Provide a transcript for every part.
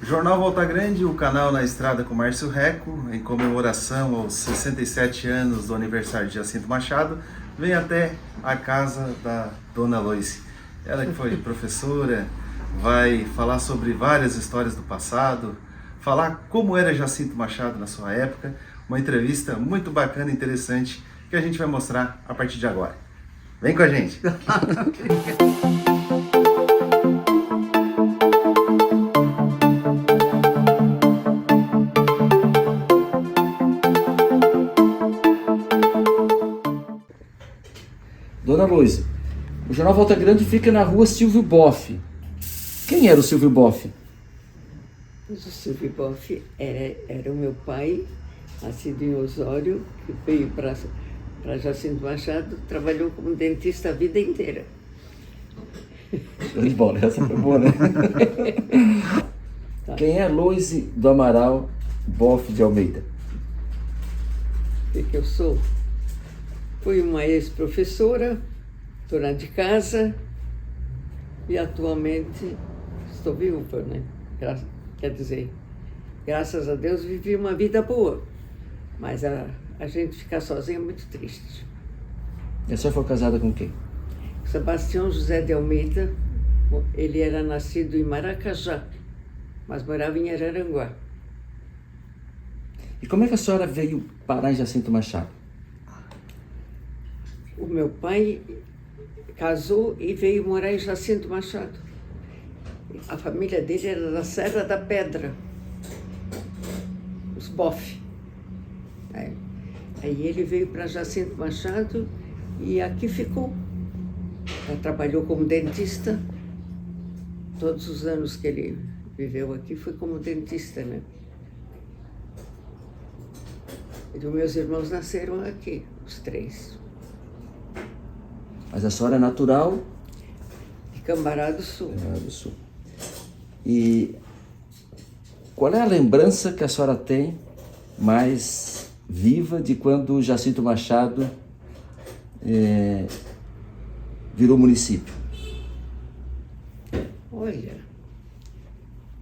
Jornal Volta Grande, o canal Na Estrada com Márcio Reco, em comemoração aos 67 anos do aniversário de Jacinto Machado, vem até a casa da Dona Loise. Ela que foi professora, vai falar sobre várias histórias do passado, falar como era Jacinto Machado na sua época, uma entrevista muito bacana e interessante que a gente vai mostrar a partir de agora. Vem com a gente! Dona Loise, o Jornal Volta Grande fica na rua Silvio Boff. Quem era o Silvio Boff? O Silvio Boff era o meu pai, nascido em Osório, que veio para Jacinto Machado, trabalhou como dentista a vida inteira. Show de bola, essa foi boa, né? Tá. Quem é Loise do Amaral Boff de Almeida? O que eu sou? Fui uma ex-professora, dona de casa e atualmente estou viúva, né? Quer dizer, graças a Deus vivi uma vida boa, mas a gente ficar sozinha é muito triste. E a senhora foi casada com quem? Sebastião José de Almeida, ele era nascido em Maracajá, mas morava em Araranguá. E como é que a senhora veio parar em Jacinto Machado? O meu pai casou e veio morar em Jacinto Machado. A família dele era da Serra da Pedra, os Boff. Aí ele veio para Jacinto Machado e aqui ficou. Ele trabalhou como dentista. Todos os anos que ele viveu aqui foi como dentista, né? E os meus irmãos nasceram aqui, os três. Mas a senhora é natural? De Cambará do Sul. Cambará do Sul. E qual é a lembrança que a senhora tem mais viva de quando Jacinto Machado virou município? Olha,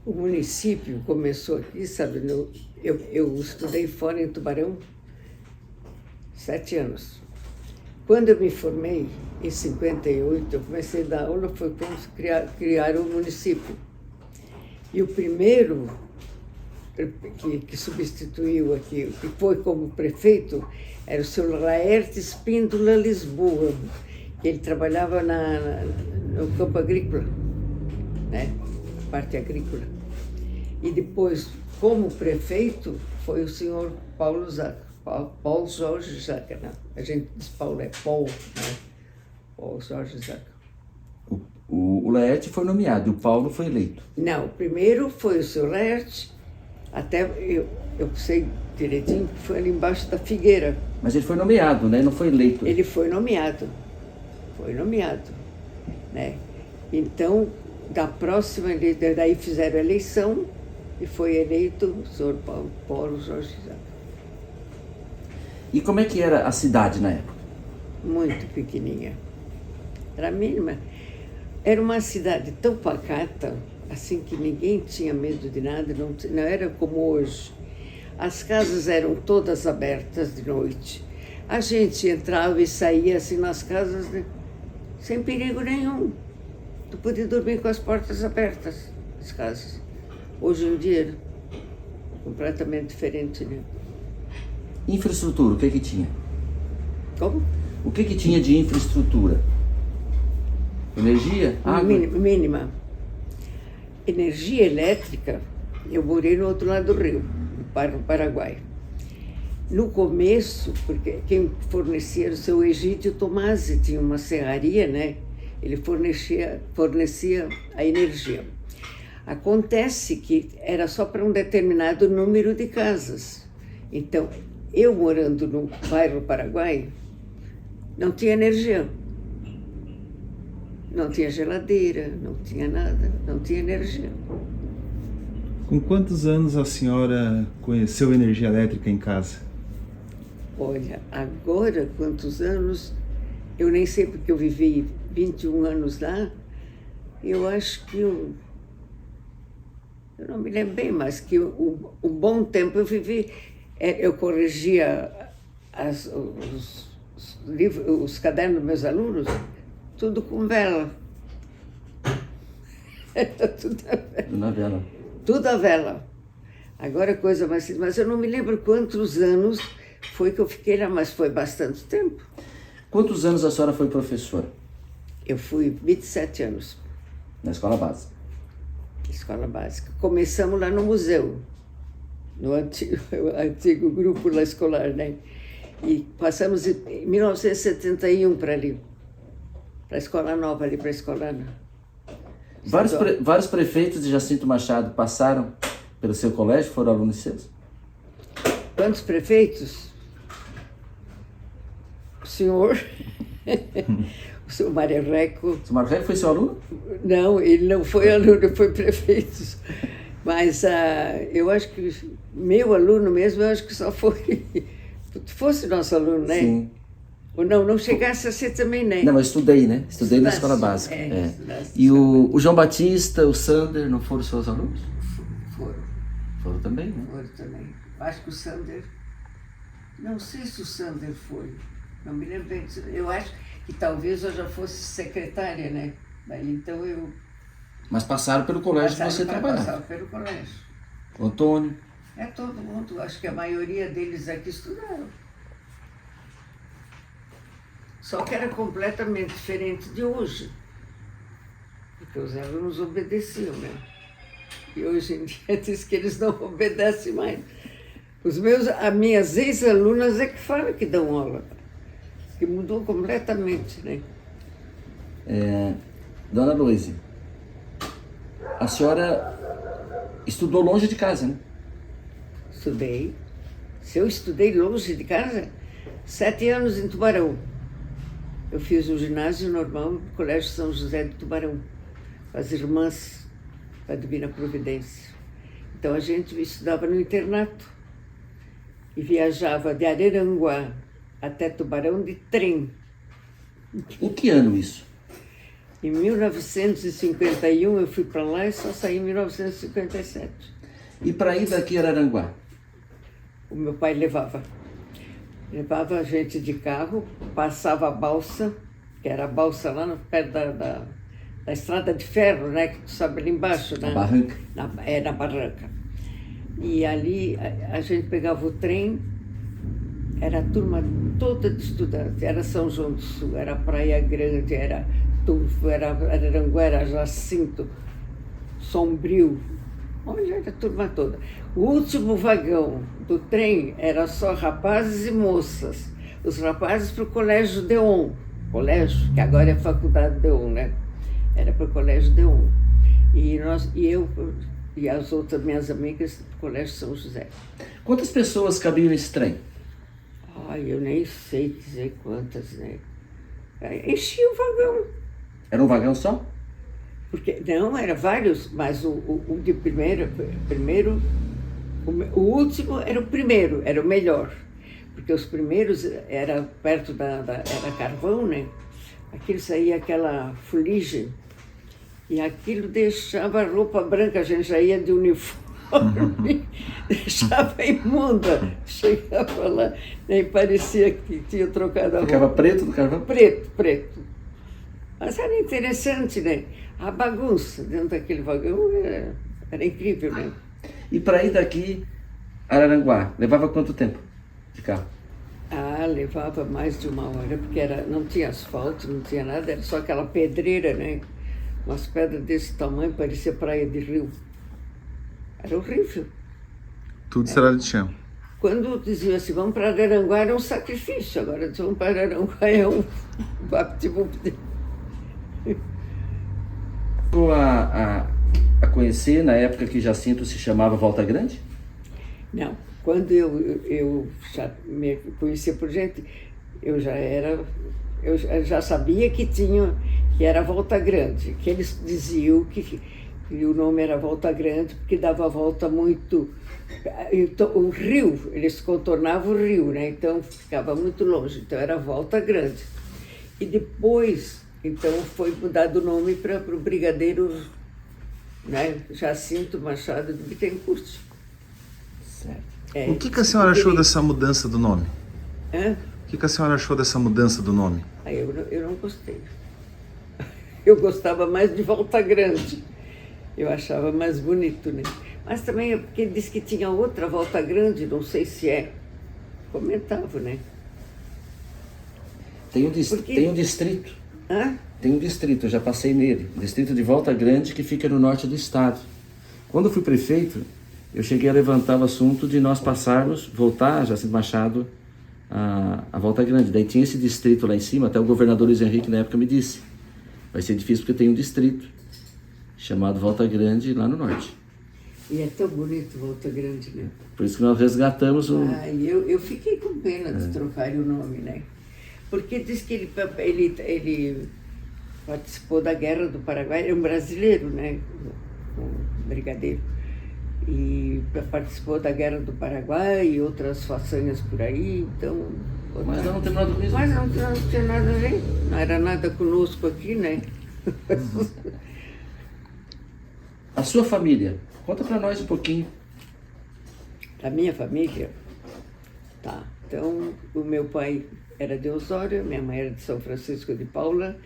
o município começou aqui, sabe, eu estudei fora em Tubarão 7 anos. Quando eu me formei, em 58, eu comecei a dar aula, foi quando criaram o município. E o primeiro que substituiu aqui, que foi como prefeito, era o senhor Laerte Espíndola Lisboa, que ele trabalhava no campo agrícola, né? Parte agrícola. E depois, como prefeito, foi o senhor Paulo Zaca. Paulo Jorge Zaca, né? A gente diz Paulo, é Paulo, né? Paulo Jorge Zaca. O Laerte foi nomeado e o Paulo foi eleito. Não, primeiro foi o seu Laerte, até eu sei direitinho que foi ali embaixo da figueira. Mas ele foi nomeado, né? Não foi eleito. Ele foi nomeado, né? Então, da próxima, daí fizeram a eleição e foi eleito o senhor Paulo Jorge Zaca. E como é que era a cidade na época? Muito pequenininha. Era mínima. Era uma cidade tão pacata, assim que ninguém tinha medo de nada, não era como hoje. As casas eram todas abertas de noite. A gente entrava e saía assim nas casas, né, sem perigo nenhum. Tu podia dormir com as portas abertas, as casas. Hoje em dia, completamente diferente, né? Infraestrutura, o que tinha? Como? O que tinha de infraestrutura? Energia? Água? Mínima. Energia elétrica, eu morei no outro lado do rio, no Paraguai. No começo, porque quem fornecia era o seu Egídio Tomasi, tinha uma serraria, né? Ele fornecia a energia. Acontece que era só para um determinado número de casas. Então, eu morando no bairro Paraguai, não tinha energia. Não tinha geladeira, não tinha nada, não tinha energia. Com quantos anos a senhora conheceu energia elétrica em casa? Olha, agora, quantos anos, eu nem sei porque eu vivi 21 anos lá, eu acho que eu Eu não me lembro bem, mas que um bom tempo eu vivi. Eu corrigia os cadernos dos meus alunos, tudo com vela. Tudo a vela. Na vela. Tudo a vela. Agora é coisa mais simples, mas eu não me lembro quantos anos foi que eu fiquei lá, mas foi bastante tempo. Quantos anos a senhora foi professora? Eu fui 27 anos, Na escola básica. escola básica. Começamos lá no museu, no antigo grupo lá escolar, né? E passamos em 1971 para ali, para a escola nova ali, para a escola... Vários prefeitos de Jacinto Machado passaram pelo seu colégio, foram alunos seus? Quantos prefeitos? O senhor, o senhor Mário Reco. O senhor Mário Reco foi seu aluno? Não, ele não foi aluno, foi prefeito. Mas eu acho que meu aluno mesmo, eu acho que só foi... Fosse nosso aluno, né? Sim. Ou não chegasse a ser também, né? Não, eu estudei, né? Estudei na escola básica. E o João Batista, o Sander, não foram seus alunos? Foram. Foram também, né? Foram também. Acho que o Sander... Não sei se o Sander foi. Não me lembro bem. Eu acho que talvez eu já fosse secretária, né? Então eu... Mas passaram pelo colégio que você trabalhava. Passaram pelo colégio. O Antônio. Todo mundo. Acho que a maioria deles aqui estudaram. Só que era completamente diferente de hoje. Porque os alunos obedeciam, né? E hoje em dia diz que eles não obedecem mais. As minhas ex-alunas é que falam que dão aula. Que mudou completamente, né? Dona Luísa, a senhora estudou longe de casa, né? Estudei. Se eu estudei longe de casa, 7 anos em Tubarão. Eu fiz o ginásio normal no Colégio São José de Tubarão, com as irmãs da Divina Providência. Então a gente estudava no internato e viajava de Araranguá até Tubarão de trem. Em que ano isso? Em 1951 eu fui para lá e só saí em 1957. E para ir daqui a Araranguá? O meu pai levava a gente de carro, passava a balsa, que era a balsa lá no pé da estrada de ferro, né? Que tu sabe ali embaixo, né? Na barranca. Na barranca. E ali a gente pegava o trem, era a turma toda de estudantes, era São João do Sul, era Praia Grande, era Turvo, era Araranguá, era Jacinto, Sombrio. Olha, era a turma toda. O último vagão do trem era só rapazes e moças. Os rapazes para o Colégio Deon, que agora é Faculdade Deon, né? Era para o Colégio Deon. E eu e as outras minhas amigas do Colégio São José. Quantas pessoas cabiam nesse trem? Ai, eu nem sei dizer quantas, né? Enchia o vagão. Era um vagão só? Porque, não, era vários, mas o de primeiro, o último era o primeiro, era o melhor. Porque os primeiros era perto era carvão, né? Aquilo saía aquela fuligem. E aquilo deixava a roupa branca, a gente já ia de uniforme, deixava imunda. Chegava lá, nem parecia que tinha trocado a roupa. Ficava preto no carvão? Preto. Mas era interessante, né? A bagunça dentro daquele vagão era incrível, né? E para ir daqui a Araranguá, levava quanto tempo de carro? Levava mais de 1 hora, porque não tinha asfalto, não tinha nada, era só aquela pedreira, né? Umas pedras desse tamanho, parecia praia de rio. Era horrível. Tudo será de chão. Quando diziam assim, vamos para Araranguá, era um sacrifício. Agora, vamos para Araranguá, é um vapt-vupt. A conhecer na época que Jacinto se chamava Volta Grande? Não. Quando eu já me conhecia por gente, eu já sabia que era Volta Grande, que eles diziam que o nome era Volta Grande porque dava a volta muito... Então, o rio, eles contornavam o rio, né? Então ficava muito longe, então era Volta Grande. E depois, então, foi mudado o nome para o Brigadeiro né? Jacinto Machado de Bittencourt. Certo. É, O que a senhora achou dessa mudança do nome? Hã? O que a senhora achou dessa mudança do nome? Aí eu não gostei. Eu gostava mais de Volta Grande. Eu achava mais bonito, né? Mas também é porque disse que tinha outra Volta Grande, não sei se é. Comentava, né? Tem um Porque- tem um distrito. Hã? Tem um distrito, eu já passei nele. Distrito de Volta Grande, que fica no norte do estado. Quando eu fui prefeito, eu cheguei a levantar o assunto de nós passarmos, voltar, Jacinto Machado, a Volta Grande. Daí tinha esse distrito lá em cima, até o governador Luiz Henrique na época me disse. Vai ser difícil porque tem um distrito chamado Volta Grande lá no norte. E é tão bonito Volta Grande, né? Por isso que nós resgatamos o... E eu fiquei com pena de trocar o nome, né? Porque diz que ele participou da Guerra do Paraguai, era um brasileiro, né? Um brigadeiro. E participou da Guerra do Paraguai e outras façanhas por aí, então... Mas nós não temos nada com isso. Mas não tinha nada a ver, não era nada conosco aqui, né? A sua família, conta pra nós um pouquinho. A minha família, tá. Então, o meu pai era de Osório, minha mãe era de São Francisco de Paula,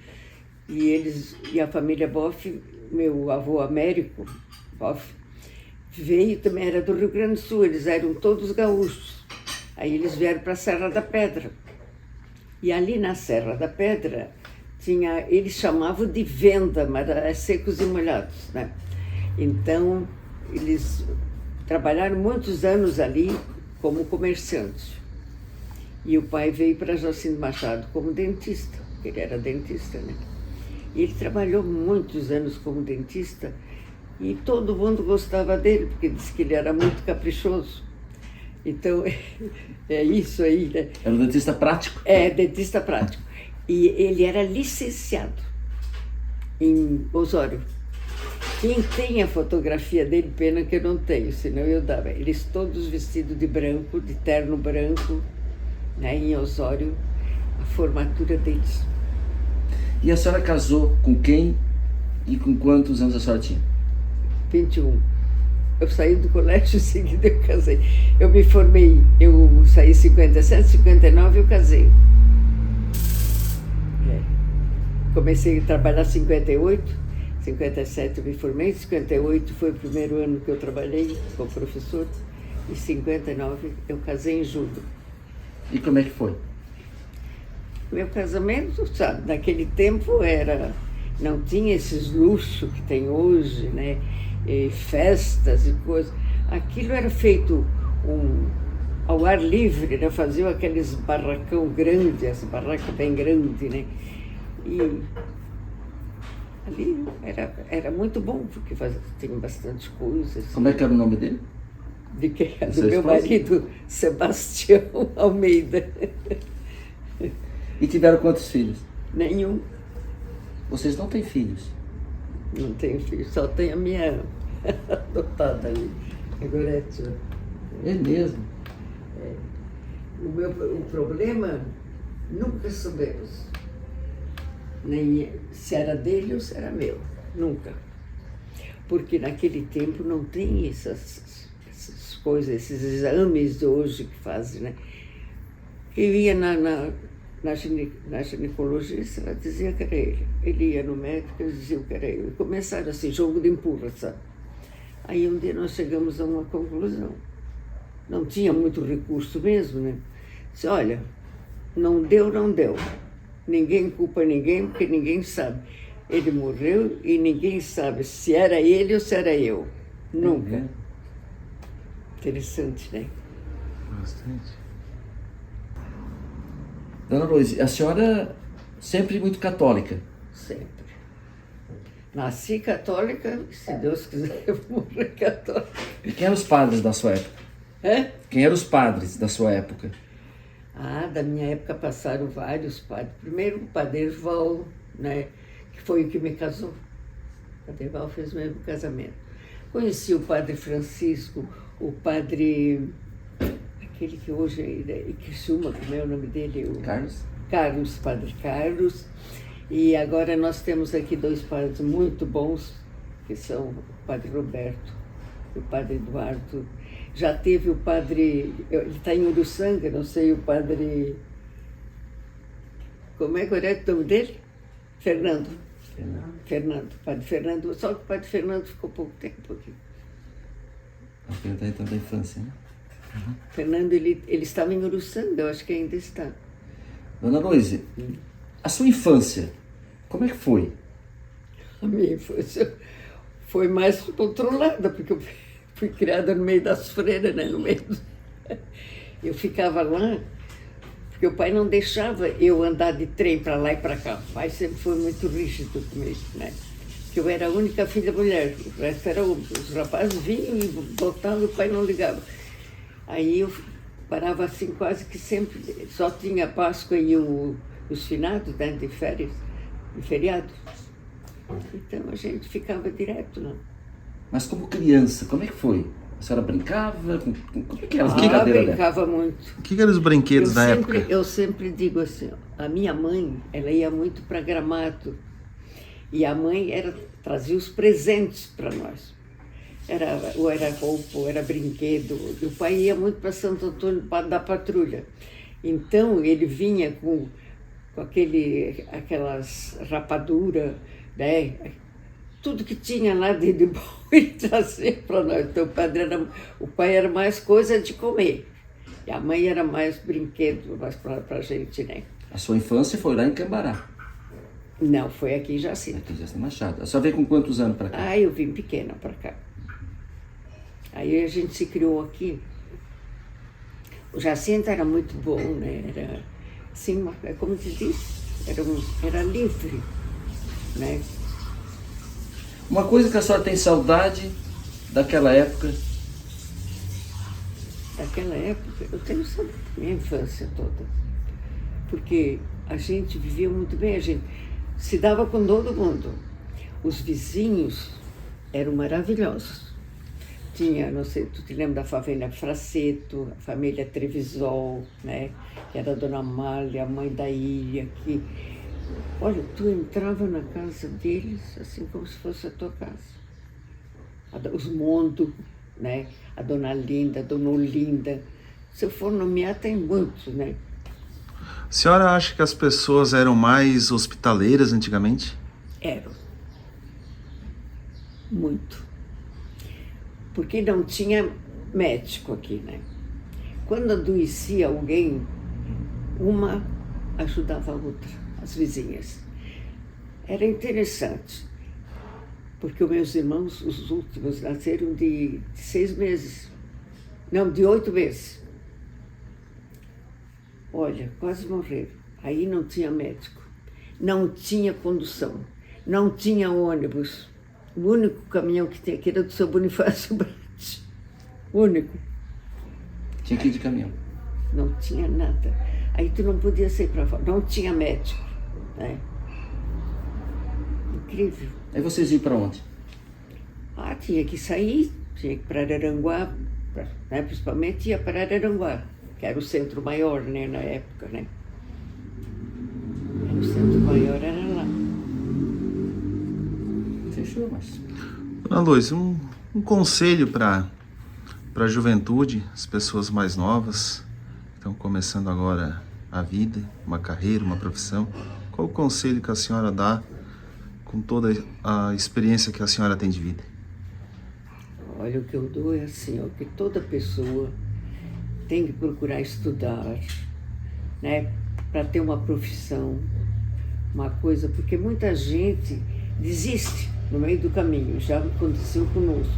e a família Boff, meu avô Américo Boff, veio também, era do Rio Grande do Sul, eles eram todos gaúchos. Aí eles vieram para a Serra da Pedra. E ali na Serra da Pedra, eles chamavam de venda, mas era secos e molhados, né? Então, eles trabalharam muitos anos ali como comerciantes. E o pai veio para Jacinto Machado como dentista, ele era dentista, né? E ele trabalhou muitos anos como dentista e todo mundo gostava dele, porque disse que ele era muito caprichoso. Então, é isso aí, né? Era um dentista prático? É, dentista prático. E ele era licenciado em Osório. Quem tem a fotografia dele, pena que eu não tenho, senão eu dava. Eles todos vestidos de branco, de terno branco, né, em Osório, a formatura deles. E a senhora casou com quem e com quantos anos a senhora tinha? 21. Eu saí do colégio em seguida eu casei. Eu me formei, eu saí em 57, 59 eu casei. Comecei a trabalhar em 58, 57 eu me formei, 58 foi o primeiro ano que eu trabalhei como professor, e 59 eu casei em julho. E como é que foi? Meu casamento, sabe, naquele tempo não tinha esses luxos que tem hoje, né? E festas e coisas. Aquilo era feito ao ar livre, né? Faziam aqueles barracão grande, essa barraca bem grande, né? E ali era muito bom, porque tinha bastante coisas. Como é que era o nome dele? De quem? Do Sua meu esposa? marido, Sebastião Almeida. E tiveram quantos filhos? Nenhum. Vocês não têm filhos? Não tenho filho, só tenho a minha adotada ali, a Gorete. É mesmo? O problema, nunca soubemos. Nem se era dele ou se era meu, nunca. Porque naquele tempo não tem essas coisas, esses exames de hoje que fazem, né? Eu ia na ginecologista, ela dizia que era ele. Ele ia no médico, eles diziam que era eu. E começaram assim, jogo de empurra, sabe? Aí um dia nós chegamos a uma conclusão. Não tinha muito recurso mesmo, né? Disse, olha, não deu, não deu. Ninguém culpa ninguém, porque ninguém sabe. Ele morreu e ninguém sabe se era ele ou se era eu. Nunca. Uhum. Interessante, né? Bastante. Dona Luiz, a senhora sempre muito católica. Sempre. Nasci católica, se Deus quiser eu vou morrer católica. E quem eram os padres da sua época? Hã? Quem eram os padres da sua época? Da minha época passaram vários padres. Primeiro o padre Erval, né, que foi o que me casou. O padre Erval fez o mesmo casamento. Conheci o padre Francisco, o padre, aquele que hoje é Criciúma, como é o nome dele? Carlos? Carlos, padre Carlos. E agora nós temos aqui dois padres muito bons, que são o padre Roberto e o padre Eduardo. Já teve o padre, ele está em Uruçanga, não sei, o padre... Como é que era o nome dele? Fernando. Padre Fernando, só que o padre Fernando ficou pouco tempo aqui. Acho que ele está então da infância, né? Fernando, ele estava em Uruçanga, eu acho que ainda está. Dona Loise, a sua infância, como é que foi? A minha infância foi mais controlada, porque eu fui criada no meio das freiras, né? No meio do... Eu ficava lá, porque o pai não deixava eu andar de trem para lá e para cá. O pai sempre foi muito rígido comigo, né? Porque eu era a única filha mulher, o resto era homem. Os rapazes vinham e voltavam, o pai não ligava. Aí eu parava assim quase que sempre, só tinha a Páscoa e os finados, né, de férias, de feriados. Então a gente ficava direto lá. Mas como criança, como é que foi? A senhora brincava? Como é que era as brincadeiras dela? Brincava muito. O que eram os brinquedos da época? Eu sempre digo assim, a minha mãe, ela ia muito para Gramado. E a mãe trazia os presentes para nós. Ou era roupa, ou era brinquedo. E o pai ia muito para Santo Antônio da Patrulha. Então ele vinha com aquelas rapaduras, né? Tudo que tinha lá de bom ele trazia para nós. Então o pai era mais coisa de comer. E a mãe era mais brinquedo para a gente, né? A sua infância foi lá em Cambará? Não, foi aqui em Jacinto. Aqui em Jacinto Machado. A senhora veio com quantos anos para cá? Ah, eu vim pequena para cá. Aí a gente se criou aqui. O Jacinto era muito bom, né? Era assim, como se diz, era livre, né? Uma coisa que a senhora tem saudade daquela época? Daquela época, eu tenho saudade da minha infância toda. Porque a gente vivia muito bem, a gente se dava com todo mundo. Os vizinhos eram maravilhosos. Tinha, não sei, tu te lembra da família Fraceto, a família Trevisol, né? Que era a Dona Amália, a mãe da Ilha, que... Olha, tu entrava na casa deles assim como se fosse a tua casa. Os Mondo, né? A Dona Linda, a Dona Olinda. Se eu for nomear, tem muitos, né? A senhora acha que as pessoas eram mais hospitaleiras antigamente? Eram. Muito. Porque não tinha médico aqui, né? Quando adoecia alguém, uma ajudava a outra, as vizinhas. Era interessante, porque os meus irmãos, os últimos, nasceram de 6 meses. Não, de 8 meses. Olha, quase morreram. Aí não tinha médico, não tinha condução, não tinha ônibus. O único caminhão que tinha aqui era do seu Bonifácio Brat. O único. Tinha que ir de caminhão. Não tinha nada. Aí tu não podia sair para fora. Não tinha médico, né? Incrível. Aí vocês iam para onde? Ah, tinha que sair, tinha que ir para Araranguá, né? Principalmente ia para Araranguá, que era o centro maior, né, na época, né? O centro maior era lá. Fechou, mas... Dona Loise, um conselho para a juventude, as pessoas mais novas, que estão começando agora a vida, uma carreira, uma profissão. Qual o conselho que a senhora dá com toda a experiência que a senhora tem de vida? Olha, o que eu dou é assim, ó, que toda pessoa tem que procurar estudar, né, para ter uma profissão, uma coisa, porque muita gente desiste no meio do caminho. Já aconteceu conosco,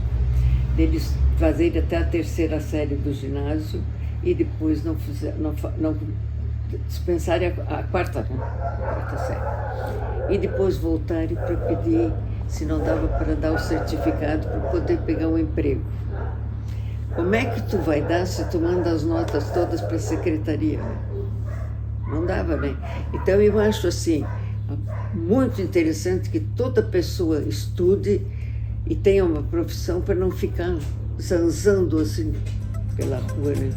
deles fazerem até a 3ª série do ginásio e depois não dispensarem a quarta série. E depois voltarem para pedir se não dava para dar o certificado para poder pegar um emprego. Como é que tu vai dar se tu manda as notas todas para a secretaria? Não dava, né? Então eu acho assim, muito interessante que toda pessoa estude e tenha uma profissão para não ficar zanzando assim pela rua, né?